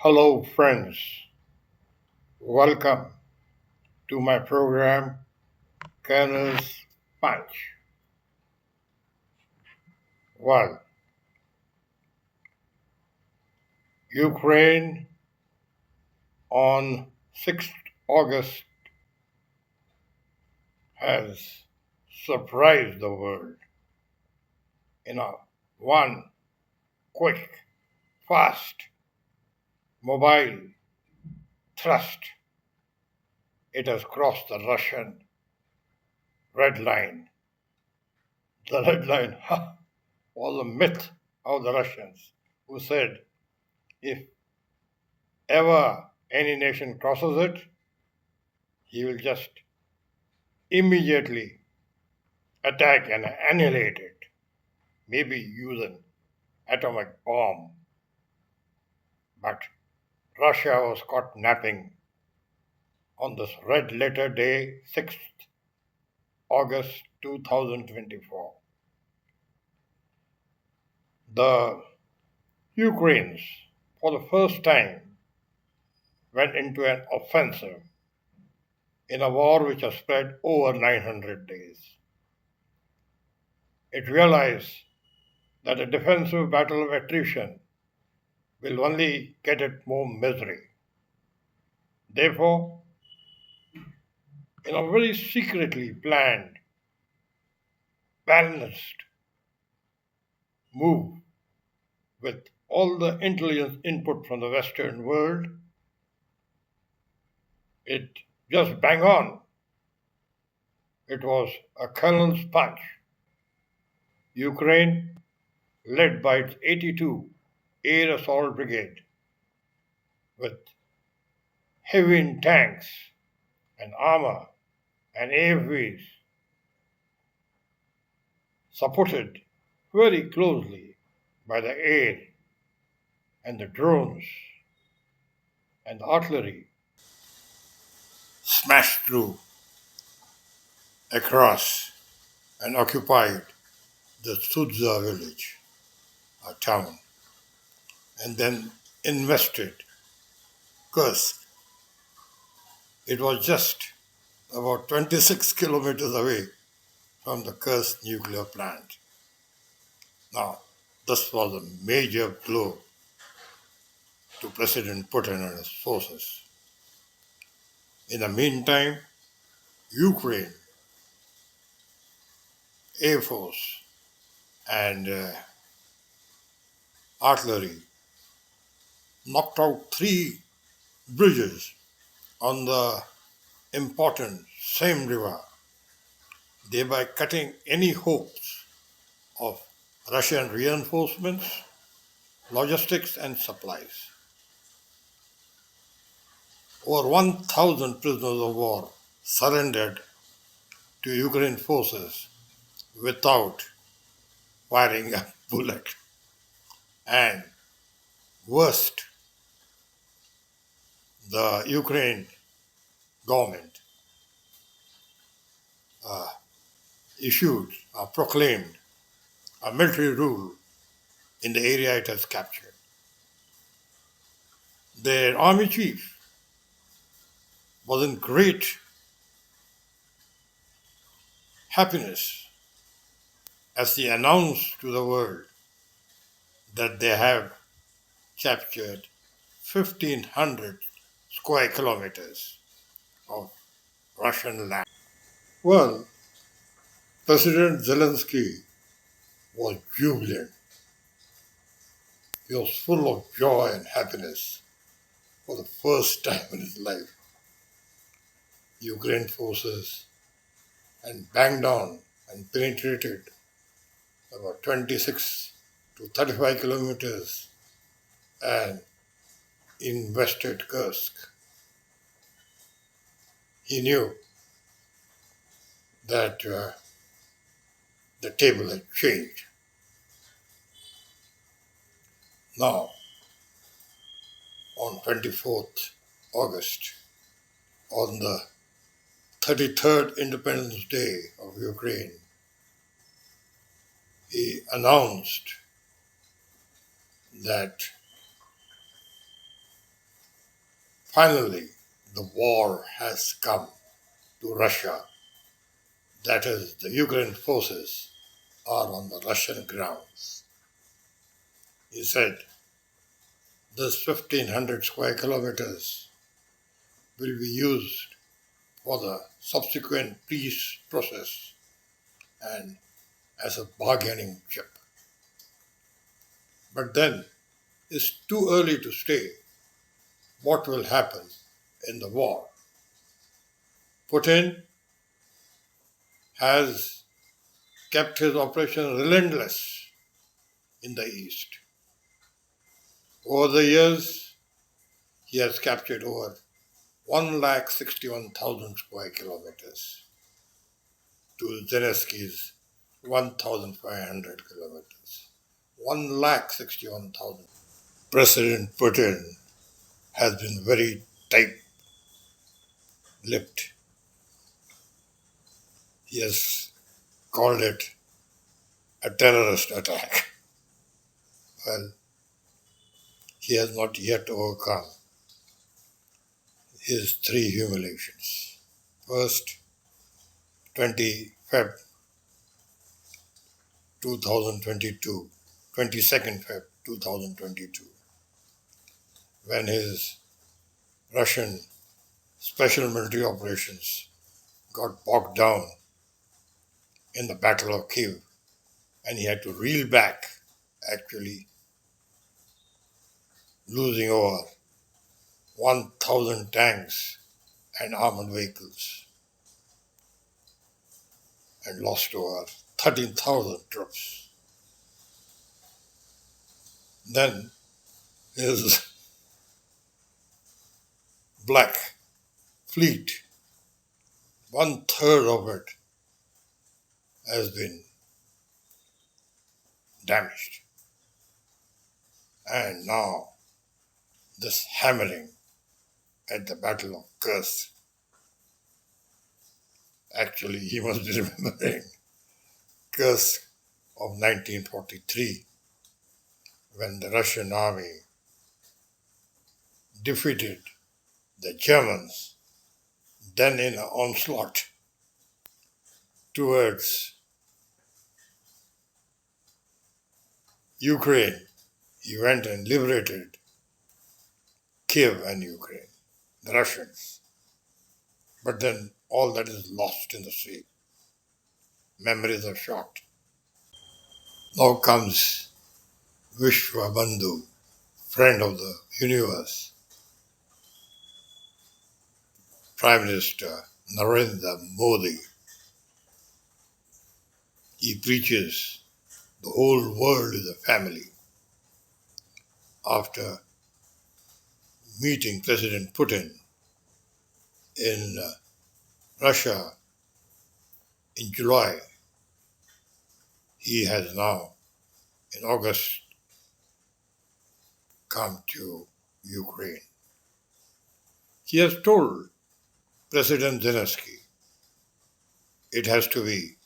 Hello, friends. Welcome to my program, Colonel's Punch. Well, Ukraine on 6th August has surprised the world in a one quick, fast, mobile thrust. It has crossed the Russian red line. The red line was a myth of the Russians who said if ever any nation crosses it, he will just immediately attack and annihilate it, maybe use an atomic bomb. But Russia was caught napping on this red letter day, 6th August 2024. The Ukrainians, for the first time, went into an offensive in a war which has spread over 900 days. It realized that a defensive battle of attrition will only get it more misery. Therefore, in a very secretly planned, balanced move with all the intelligence input from the Western world, it just bang on. It was a colonel's punch. Ukraine, led by its 82 Air Assault Brigade, with heavy tanks and armour and AFVs, supported very closely by the air and the drones and the artillery, smashed through across and occupied the SUDZHA village, a town, and then invested Kursk. It was just about 26 kilometers away from the Kursk Nuclear Plant. Now, this was a major blow to President Putin and his forces. In the meantime, Ukraine, Air Force, and artillery knocked out three bridges on the important SEYM River, thereby cutting any hopes of Russian reinforcements, logistics, and supplies. Over 1,000 prisoners of war surrendered to Ukraine forces without firing a bullet. And worst, the Ukraine government proclaimed a military rule in the area it has captured. Their army chief was in great happiness as he announced to the world that they have captured 1,500 square kilometers of Russian land. Well, President Zelensky was jubilant. He was full of joy and happiness for the first time in his life. Ukraine forces and banged on and penetrated about 26 to 35 kilometers and invested Kursk. He knew that the table had changed. Now, on 24th August, on the 33rd Independence Day of Ukraine, he announced that Finally, the war has come to Russia. That is, the Ukraine forces are on the Russian grounds. He said, this 1500 square kilometers will be used for the subsequent peace process and as a bargaining chip. But then it's too early to say what will happen in the war. Putin has kept his operation relentless in the east. Over the years, he has captured over 161,000 square kilometers to Zelensky's 1,500 kilometers. 161,000. President Putin has been very tight-lipped. He has called it a terrorist attack. Well, he has not yet overcome his three humiliations. First, 20 Feb 2022, 22nd Feb 2022, when his Russian special military operations got bogged down in the Battle of Kiev and he had to reel back, actually losing over 1,000 tanks and armored vehicles and lost over 13,000 troops. Then his Black Fleet, 1/3 of it has been damaged. And now this hammering at the Battle of Kursk. Actually, he must be remembering Kursk of 1943, when the Russian army defeated the Germans, then in an onslaught towards Ukraine. He went and liberated Kiev and Ukraine, the Russians. But then all that is lost in the sea. Memories are short. Now comes Vishwabandhu, friend of the universe, Prime Minister Narendra Modi. He preaches the whole world is a family. After meeting President Putin in Russia in July, he has now, in August, come to Ukraine. He has told President Zelensky it has to be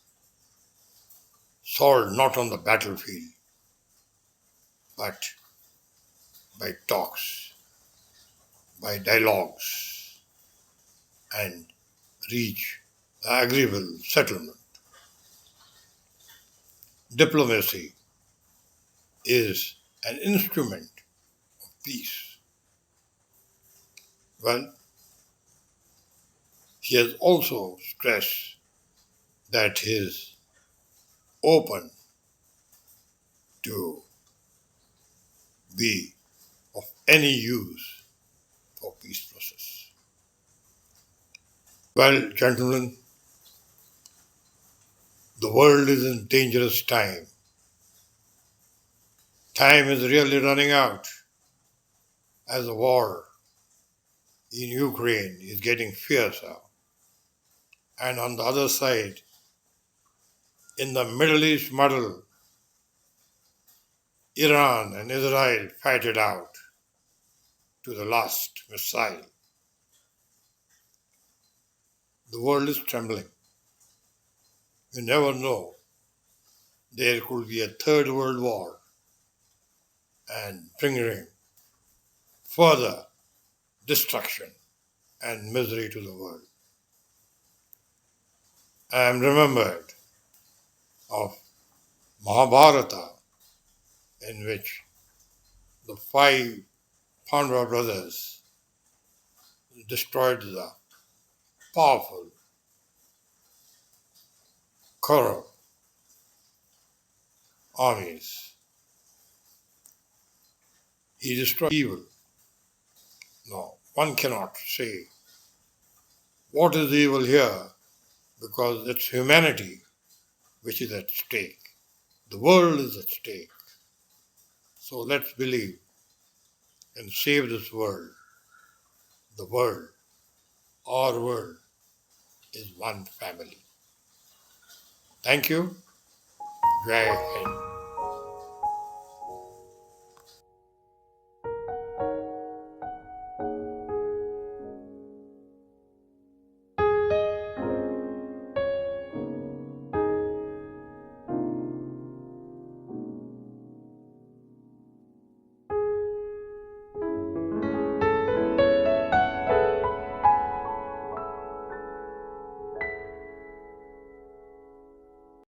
solved not on the battlefield, but by talks, by dialogues, and reach an agreeable settlement. Diplomacy is an instrument of peace. Well, he has also stressed that he is open to be of any use for peace process. Well, gentlemen, the world is in dangerous time. Time is really running out as the war in Ukraine is getting fiercer. And on the other side, in the Middle East muddle, Iran and Israel fight it out to the last missile. The world is trembling. You never know. There could be a third world war and bringing further destruction and misery to the world. I am remembered of Mahabharata, in which the 5 Pandava brothers destroyed the powerful Kaurav armies. He destroyed evil. No, one cannot say what is evil here, because it's humanity which is at stake. The world is at stake. So let's believe and save this world. The world, our world, is one family. Thank you. Jai Hind.